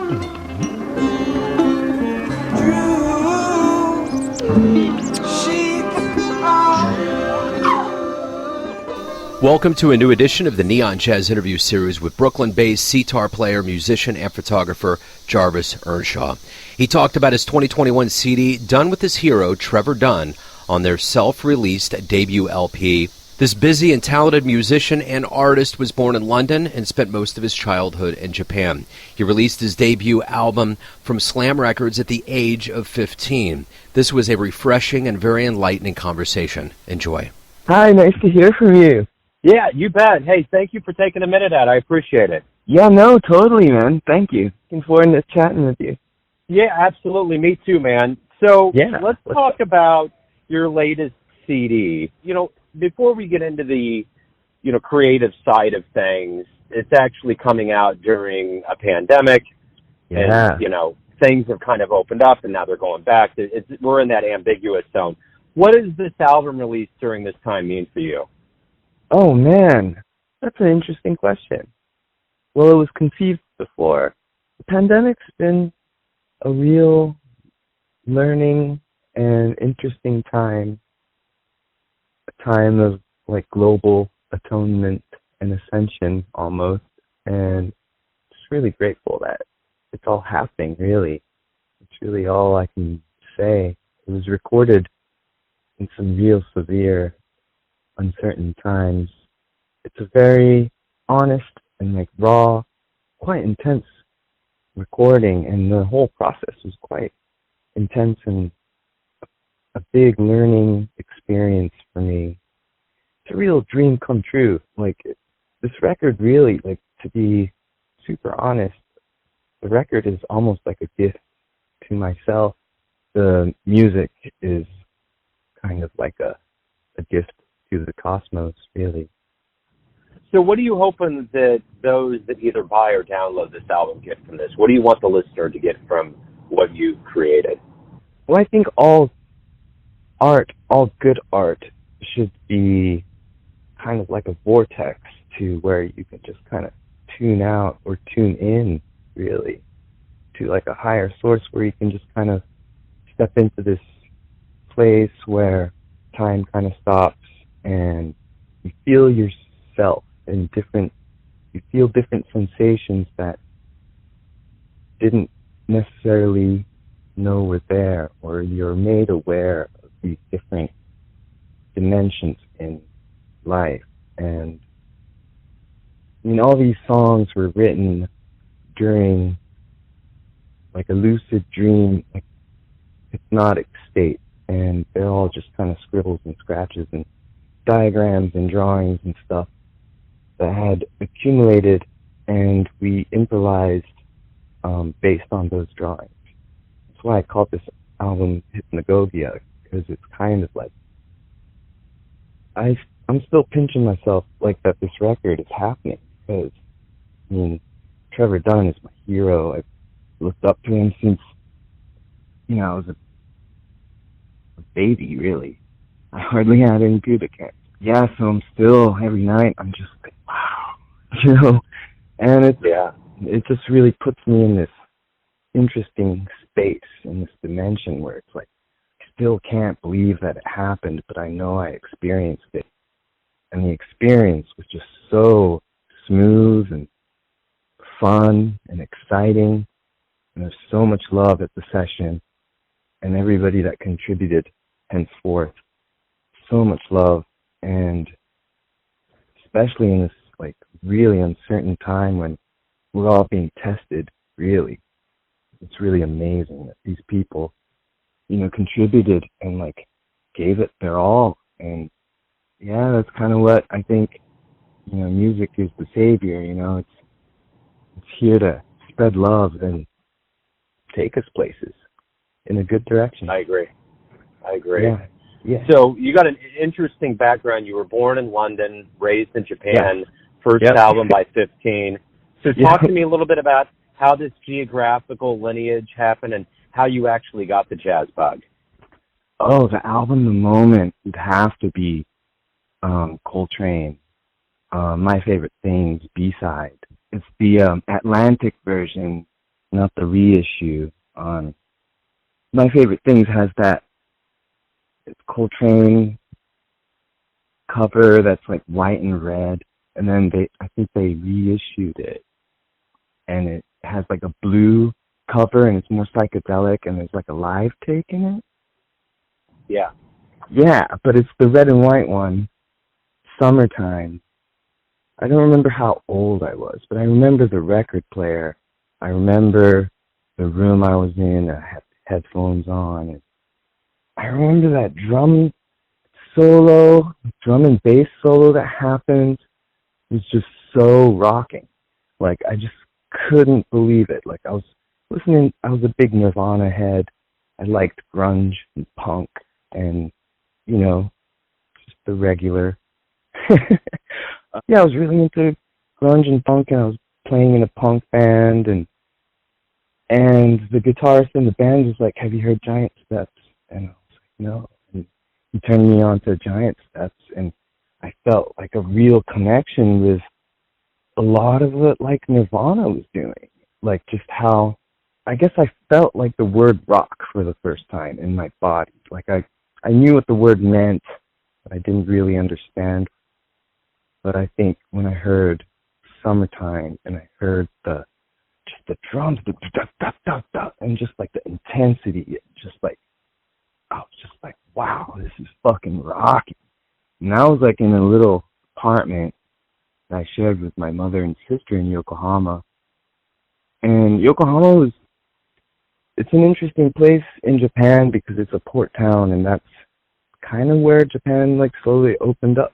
Welcome to a new edition of the Neon Jazz interview series with Brooklyn-based Sitar Player, musician, and photographer Jarvis Earnshaw. He talked about his 2021 CD, done with his hero, Trevor Dunn, on their self-released debut LP. This busy and talented musician and artist was born in London and spent most of his childhood in Japan. He released his debut album from Slam Records at the age of 15. This was a refreshing and very enlightening conversation. Enjoy. Hi, nice to hear from you. Yeah, you bet. Hey, thank you for taking a minute out. I appreciate it. Yeah, no, totally, man. Thank you. Looking forward to chatting with you. Yeah, absolutely. Me too, man. So let's talk about your latest CD. You know, before we get into the, creative side of things, it's actually coming out during a pandemic. Yeah. And, things have kind of opened up and now they're going back. We're in that ambiguous zone. What does this album release during this time mean for you? Oh, man, that's an interesting question. Well, it was conceived before. The pandemic's been a real learning and interesting time, a time of, global atonement and ascension almost, and just really grateful that it's all happening, really. It's really all I can say. It was recorded in some real severe uncertain times. It's a very honest and raw, quite intense recording, and the whole process was quite intense and a big learning experience for me. It's a real dream come true. This record really, to be super honest, the record is almost like a gift to myself. The music is kind of like a gift to the cosmos, really. So what are you hoping that those that either buy or download this album get from this? What do you want the listener to get from what you've created? Well, I think all good art should be kind of like a vortex to where you can just kind of tune out or tune in, really, to a higher source where you can just kind of step into this place where time kind of stops and you feel yourself in you feel different sensations that didn't necessarily know were there, or you're made aware of these different dimensions in life. And all these songs were written during a lucid dream, hypnotic state, and they're all just kind of scribbles and scratches and diagrams and drawings and stuff that had accumulated, and we improvised based on those drawings. That's why I called this album Hymnagogia, because it's kind of I'm still pinching myself that this record is happening, because Trevor Dunn is my hero. I've looked up to him since I was a baby, really. I hardly had any pubic hair. Yeah, so I'm still, every night, I'm just wow, and it just really puts me in this interesting space, in this dimension where it's I still can't believe that it happened, but I know I experienced it. And the experience was just so smooth and fun and exciting, and there's so much love at the session, and everybody that contributed henceforth, so much love, and especially in this really uncertain time when we're all being tested, really. It's really amazing that these people, contributed and gave it their all. And yeah, that's kind of what I think, music is the savior, it's here to spread love and take us places in a good direction. I agree. Yeah. So you got an interesting background. You were born in London, raised in Japan, first album by 15. So talk to me a little bit about how this geographical lineage happened and how you actually got the jazz bug. Oh, the album, The Moment, would have to be Coltrane. My Favorite Things, B-side. It's the Atlantic version not the reissue. On My Favorite Things has that, it's Coltrane cover that's like white and red, and then I think they reissued it, and it has like a blue cover, and it's more psychedelic, and there's like a live take in it. Yeah. Yeah, but it's the red and white one, Summertime. I don't remember how old I was, but I remember the record player. I remember the room I was in. I had headphones on. And I remember that drum and bass solo that happened was just so rocking. Like, I just couldn't believe it. Like, I was a big Nirvana head. I liked grunge and punk and, just the regular. Yeah, I was really into grunge and punk, and I was playing in a punk band, and the guitarist in the band was like, "Have you heard Giant Steps?" And I was like, "No." And he turned me on to Giant Steps, and I felt like a real connection with a lot of what like Nirvana was doing. Like, just how, I guess I felt like the word rock for the first time in my body. Like, I knew what the word meant, but I didn't really understand. But I think when I heard Summertime and I heard the drums, the da, da, da, and just like the intensity, I was just like, wow, this is fucking rocking. And I was like in a little apartment that I shared with my mother and sister in Yokohama. And Yokohama it's an interesting place in Japan because it's a port town, and that's kind of where Japan like slowly opened up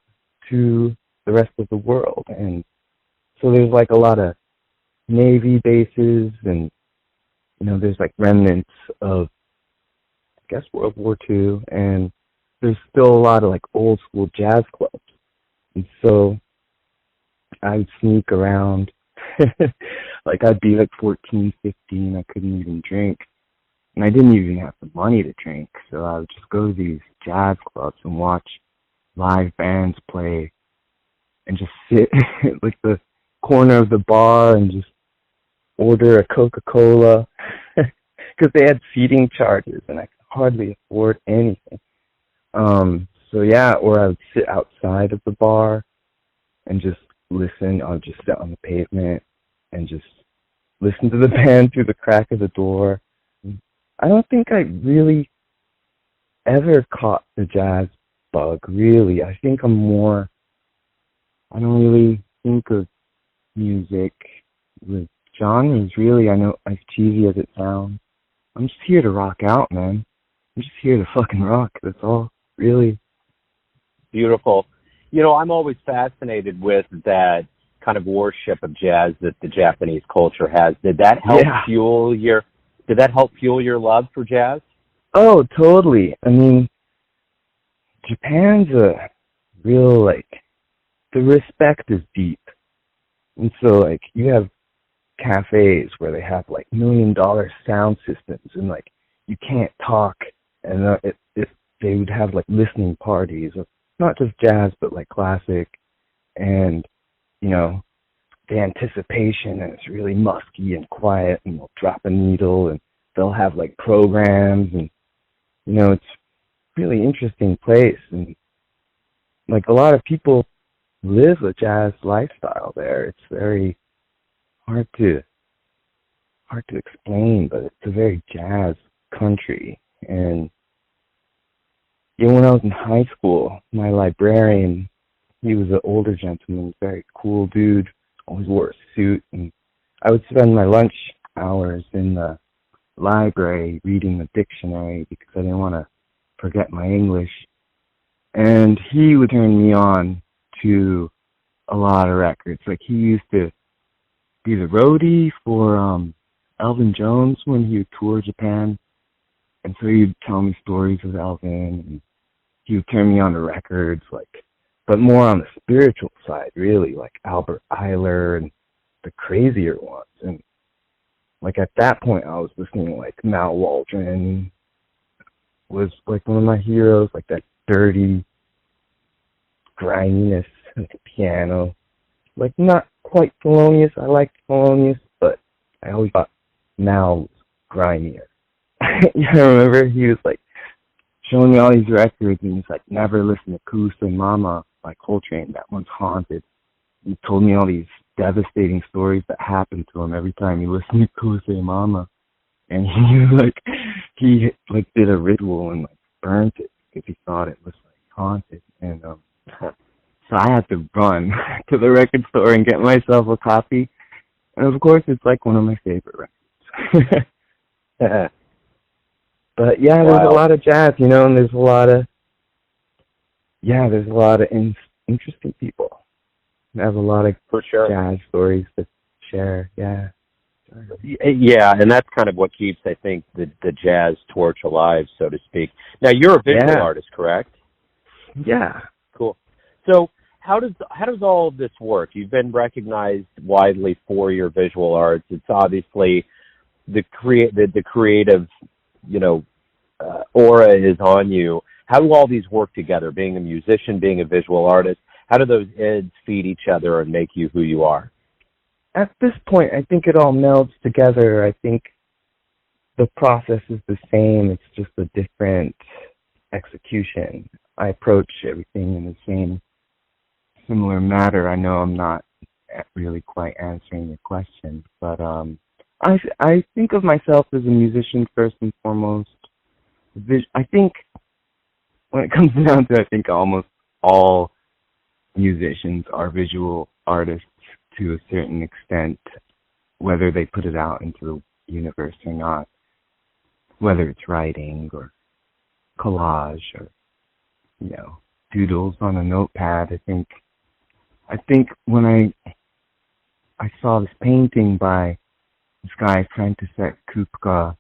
to the rest of the world. And so there's like a lot of Navy bases, and there's like remnants of, I guess, World War II, and there's still a lot of like old school jazz clubs. And so I would sneak around. Like, I'd be like 14, 15, I couldn't even drink, and I didn't even have the money to drink, so I would just go to these jazz clubs and watch live bands play and just sit at like the corner of the bar and just order a Coca-Cola because they had seating charges and I could hardly afford anything. So yeah, or I would sit outside of the bar and just listen. I'll just sit on the pavement and just listen to the band through the crack of the door. I don't think I really ever caught the jazz bug, really. I think I don't really think of music with genres, really. I know, as cheesy as it sounds, I'm just here to rock out, man. I'm just here to fucking rock. That's all, really. Beautiful. I'm always fascinated with that kind of worship of jazz that the Japanese culture has. Did that help fuel your love for jazz? Oh, totally. I mean, Japan's a real, like, the respect is deep. And so, like, you have cafes where they have, like, $1 million sound systems, and, like, you can't talk. And they would have, like, listening parties of not just jazz, but, like, classic. And, the anticipation, and it's really musky and quiet, and they'll drop a needle, and they'll have, like, programs, and, it's a really interesting place. And, like, a lot of people live a jazz lifestyle there. It's very hard to explain, but it's a very jazz country. And when I was in high school, my librarian, he was an older gentleman, very cool dude, always wore a suit, and I would spend my lunch hours in the library reading the dictionary because I didn't want to forget my English. And he would turn me on to a lot of records. Like, he used to be the roadie for Elvin Jones when he would tour Japan. And so he'd tell me stories of Elvin, and he would turn me on to records, like, but more on the spiritual side, really, like Albert Eiler and the crazier ones. And, like, at that point, I was listening to, like, Mal Waldron was, like, one of my heroes, like, that dirty griminess at the piano. Like, not quite Thelonious. I liked Thelonious, but I always thought now was grimier. Yeah, I remember he was like showing me all these records, and he's like, never listen to Cool Say Mama by Coltrane. That one's haunted. He told me all these devastating stories that happened to him every time he listened to Cool Say Mama. And he did a ritual and like burnt it because he thought it was like haunted. And so I had to run to the record store and get myself a copy. And of course, it's like one of my favorite records. But yeah, wow. There's a lot of jazz, you know, and there's a lot of interesting people. I have a lot of for sure jazz stories to share. Yeah. Yeah, and that's kind of what keeps, I think, the jazz torch alive, so to speak. Now, you're a visual artist, correct? Yeah. Cool. So how does all of this work? You've been recognized widely for your visual arts. It's obviously the creative, you know, aura is on you. How do all these work together? Being a musician, being a visual artist, how do those ends feed each other and make you who you are? At this point, I think it all melds together. I think the process is the same. It's just a different execution. I approach everything in the same similar matter. I know I'm not really quite answering your question, but I think of myself as a musician first and foremost. I think when it comes down to it, I think almost all musicians are visual artists to a certain extent, whether they put it out into the universe or not, whether it's writing or collage or, you know, doodles on a notepad. I think when I saw this painting by this guy, František Kupka,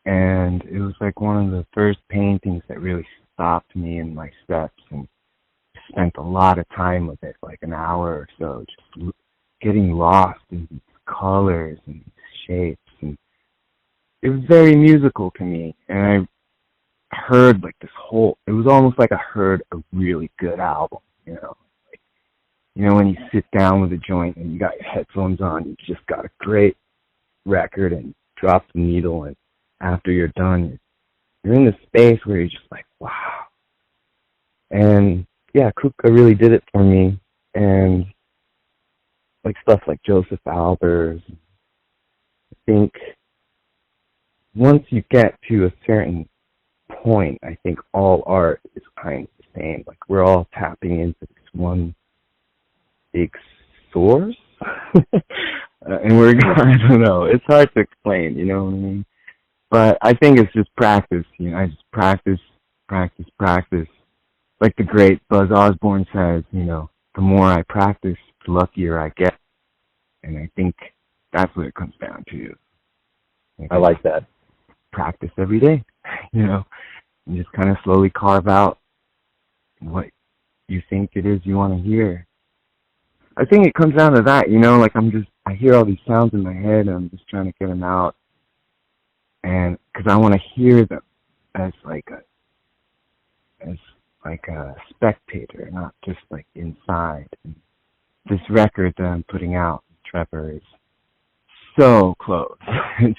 and it was like one of the first paintings that really stopped me in my steps, and spent a lot of time with it, like an hour or so, just getting lost in these colors and these shapes. And it was very musical to me. And I heard like this it was almost like I heard a really good album, you know. Like, you know, when you sit down with a joint and you got your headphones on, you just got a great record and drop the needle, and after you're done, you're in this space where you're just like, wow. And yeah, Kupka really did it for me, and like stuff like Joseph Albers. I think once you get to a certain point, I think all art is kind of the same. Like we're all tapping into this one big source, and I don't know. It's hard to explain, you know what I mean? But I think it's just practice. You know, I just practice. Like the great Buzz Osborne says, you know, the more I practice, the luckier I get. And I think that's what it comes down to. I like that. Practice every day, you know, and just kind of slowly carve out what you think it is you want to hear. I think it comes down to that, you know, like I hear all these sounds in my head and I'm just trying to get them out. And because I want to hear them as a spectator, not just like inside. And this record that I'm putting out, Trevor, is so close. It's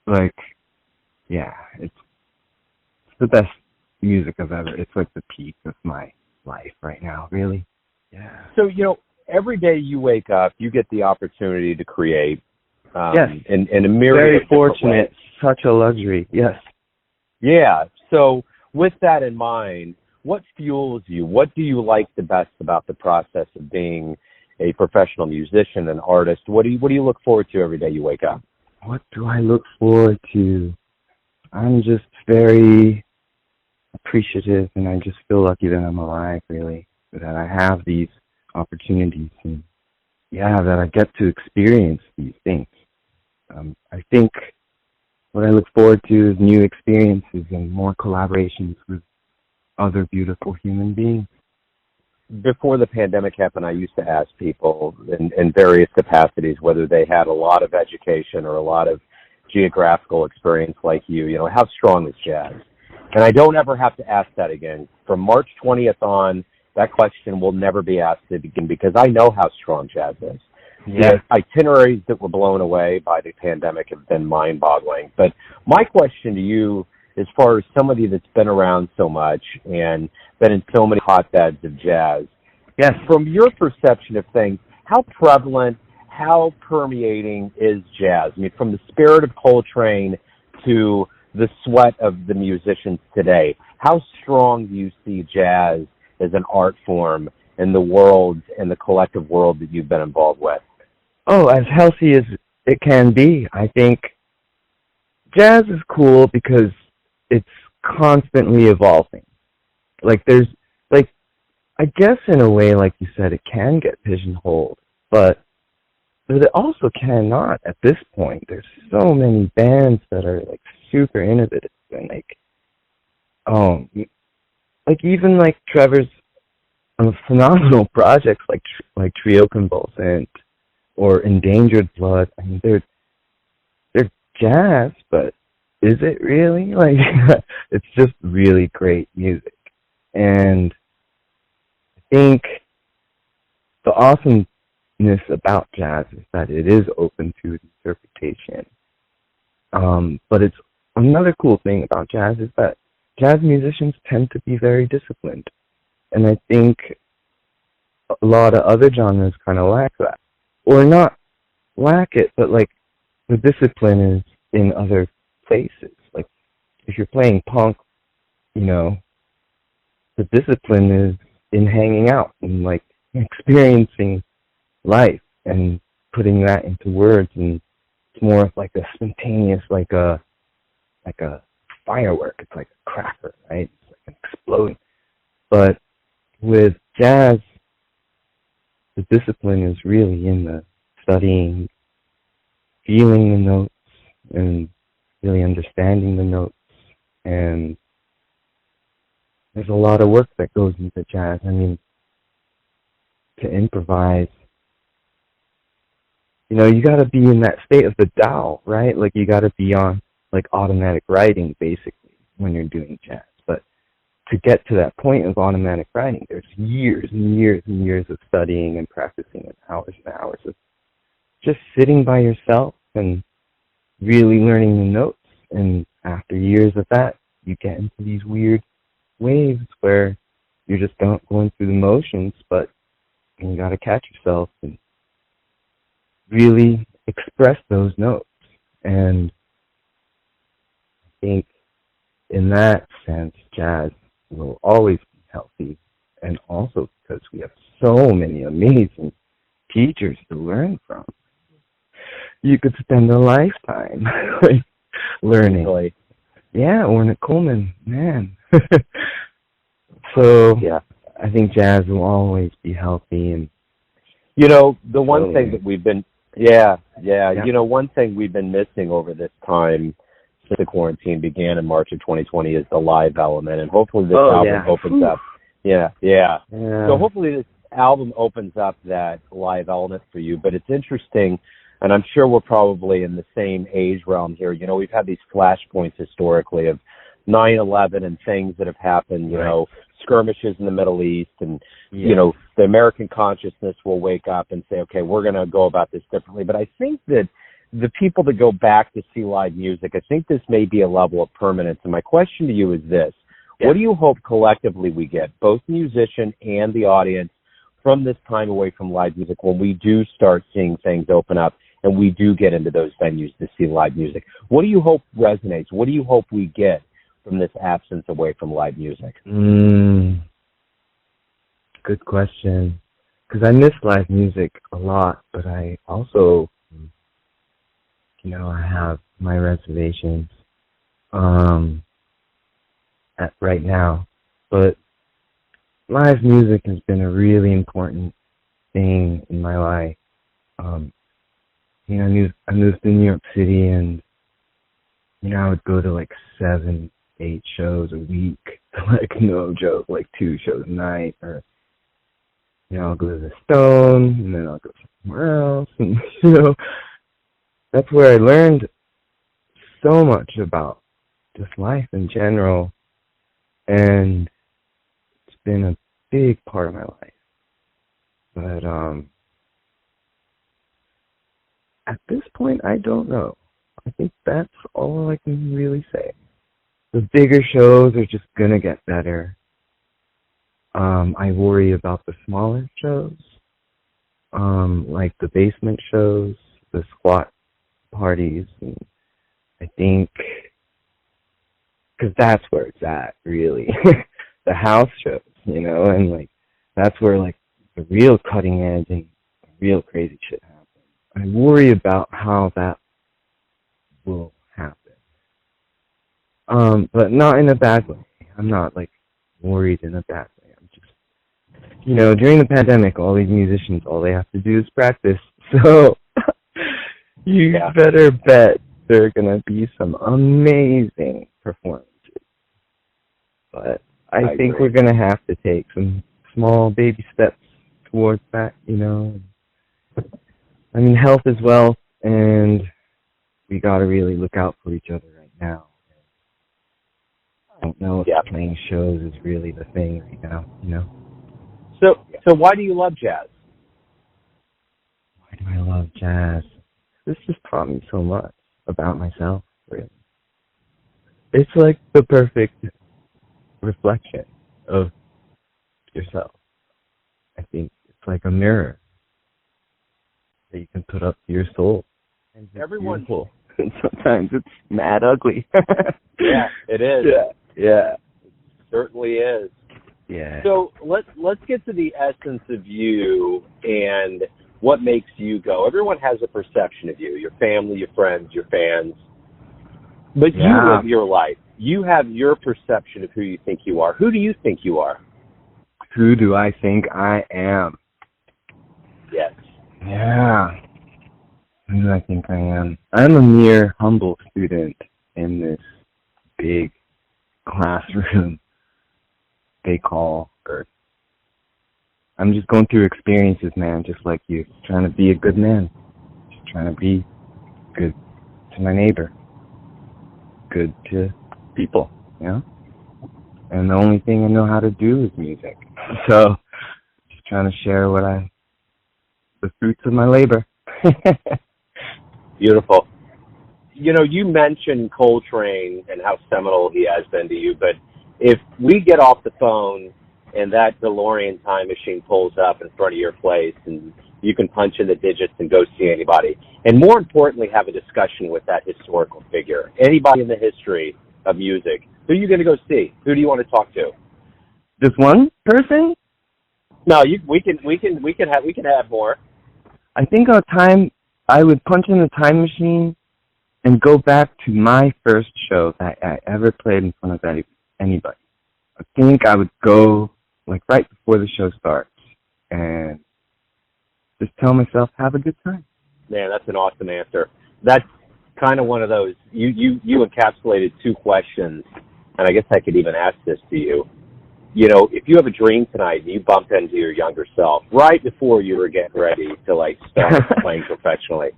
like, yeah, it's the best music I've ever. It's like the peak of my life right now, really. Yeah. So, you know, every day you wake up, you get the opportunity to create. Yes. In a myriad very fortunate. Such a luxury. Yes. Yeah. So with that in mind, what fuels you? What do you like the best about the process of being a professional musician, an artist? What do you look forward to every day you wake up? What do I look forward to? I'm just very appreciative, and I just feel lucky that I'm alive, really, that I have these opportunities, and that I get to experience these things. I think what I look forward to is new experiences and more collaborations with other beautiful human beings. Before the pandemic happened, I used to ask people in various capacities whether they had a lot of education or a lot of geographical experience like you. You know, how strong is jazz? And I don't ever have to ask that again. From March 20th on, that question will never be asked again because I know how strong jazz is. The itineraries that were blown away by the pandemic have been mind-boggling. But my question to you, as far as somebody that's been around so much and been in so many hotbeds of jazz, yes, from your perception of things, how prevalent, how permeating is jazz? I mean, from the spirit of Coltrane to the sweat of the musicians today, how strong do you see jazz as an art form in the world and the collective world that you've been involved with? Oh, as healthy as it can be. I think jazz is cool because it's constantly evolving. Like I guess in a way, like you said, it can get pigeonholed, but it also cannot at this point. There's so many bands that are like super innovative and like even like Trevor's phenomenal projects like Trio Convulsant or Endangered Blood. I mean, they're jazz, but is it really? Like, it's just really great music. And I think the awesomeness about jazz is that it is open to interpretation. But it's another cool thing about jazz is that jazz musicians tend to be very disciplined. And I think a lot of other genres kind of lack that. Or not lack it, but like the discipline is in other places. Like if you're playing punk, you know, the discipline is in hanging out and like experiencing life and putting that into words, and it's more of like a spontaneous, like a firework. It's like a cracker, right? It's like an exploding. But with jazz, the discipline is really in the studying, feeling the notes, and really understanding the notes. And there's a lot of work that goes into jazz. I mean, to improvise, you know, you got to be in that state of the Tao, right? Like you got to be on like automatic writing basically when you're doing jazz. But to get to that point of automatic writing, there's years and years and years of studying and practicing and hours of just sitting by yourself and really learning the notes. And after years of that, you get into these weird waves where you're just going through the motions, but you got to catch yourself and really express those notes. And I think in that sense, jazz will always be healthy, and also because we have so many amazing teachers to learn from. You could spend a lifetime like, learning. Really? Yeah, Ornette Coleman, man. So yeah, I think jazz will always be healthy. And you know, the one thing that we've been you know, one thing we've been missing over this time since the quarantine began in March of 2020 is the live element, and hopefully this album opens up. Yeah. So hopefully this album opens up that live element for you. But it's interesting, and I'm sure we're probably in the same age realm here. You know, we've had these flashpoints historically of 9/11 and things that have happened, you know, skirmishes in the Middle East, and, you know, the American consciousness will wake up and say, okay, we're going to go about this differently. But I think that the people that go back to see live music, I think this may be a level of permanence. And my question to you is this. What do you hope collectively we get, both musician and the audience, from this time away from live music when we do start seeing things open up and we do get into those venues to see live music? What do you hope resonates? What do you hope we get from this absence away from live music? Good question. Because I miss live music a lot, but I also, you know, I have my reservations right now. But live music has been a really important thing in my life. You know, I moved to New York City, and, you know, I would go to like 7, 8 shows a week, like no joke, like 2 shows a night, or, you know, I'll go to the Stone, and then I'll go somewhere else, and, you know, that's where I learned so much about just life in general, and it's been a big part of my life. But At this point, I don't know. I think that's all I can really say. The bigger shows are just going to get better. I worry about the smaller shows, like the basement shows, the squat parties, and I think, because that's where it's at, really. The house shows, you know, and like that's where like the real cutting edge and real crazy shit happens. I worry about how that will happen. But not in a bad way. I'm not like worried in a bad way. I'm just, you know, during the pandemic, all these musicians, all they have to do is practice. So you better bet there are gonna be some amazing performances. But I think we're gonna have to take some small baby steps towards that, you know. I mean, health is wealth, and we gotta really look out for each other right now. I don't know if playing shows is really the thing right now, you know. So why do you love jazz? Why do I love jazz? This just taught me so much about myself, really. It's like the perfect reflection of yourself. I think it's like a mirror that you can put up to your soul. And everyone, beautiful. And sometimes it's mad ugly. Yeah, it is. Yeah. It certainly is. Yeah. So let's get to the essence of you and what makes you go. Everyone has a perception of you, your family, your friends, your fans. But you live your life. You have your perception of who you think you are. Who do you think you are? Who do I think I am? Yes. Yeah. Who do I think I am? I'm a mere humble student in this big classroom they call Earth. I'm just going through experiences, man, just like you. Trying to be a good man. Just trying to be good to my neighbor. Good to people, you know? And the only thing I know how to do is music. So, just trying to share the fruits of my labor. Beautiful. You know, you mentioned Coltrane and how seminal he has been to you, but if we get off the phone and that DeLorean time machine pulls up in front of your place and you can punch in the digits and go see anybody, and more importantly, have a discussion with that historical figure, anybody in the history of music, who are you going to go see? Who do you want to talk to? Just one person? No, we can have more. I think I would punch in the time machine and go back to my first show that I ever played in front of anybody. I think I would go like right before the show starts and just tell myself, have a good time. Man, that's an awesome answer. That's kind of one of those, you encapsulated two questions, and I guess I could even ask this to you. You know, if you have a dream tonight and you bump into your younger self right before you were getting ready to like start playing professionally,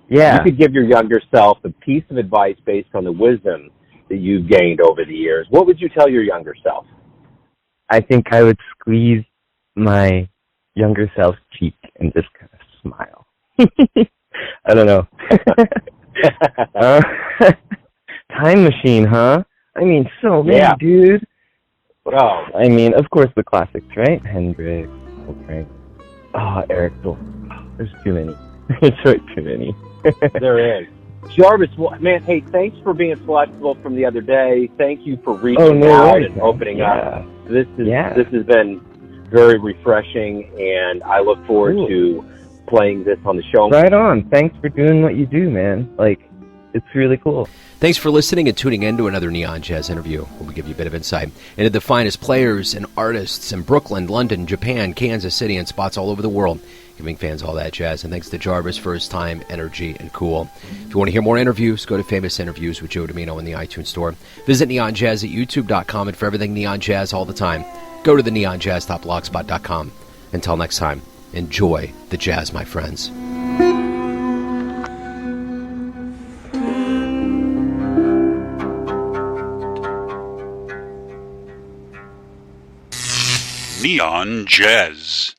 you could give your younger self a piece of advice based on the wisdom that you've gained over the years. What would you tell your younger self? I think I would squeeze my younger self's cheek and just kind of smile. I don't know. Time machine, huh? I mean, so many, dude. Oh. I mean, of course, the classics, right? Hendrix, Coltrane. Eric Dole. There's too many. There's way too many. There is. Jarvis, man, hey, thanks for being flexible from the other day. Thank you for reaching out and opening up. This has been very refreshing, and I look forward to playing this on the show. Right on. Thanks for doing what you do, man. Like, it's really cool. Thanks for listening and tuning in to another Neon Jazz interview, where we give you a bit of insight into the finest players and artists in Brooklyn, London, Japan, Kansas City, and spots all over the world, giving fans all that jazz. And thanks to Jarvis for his time, energy, and cool. If you want to hear more interviews, go to Famous Interviews with Joe Domino in the iTunes Store. Visit neonjazz at youtube.com, and for everything Neon Jazz all the time, go to the neonjazz.blogspot.com. Until next time, enjoy the jazz, my friends. Neon Jazz.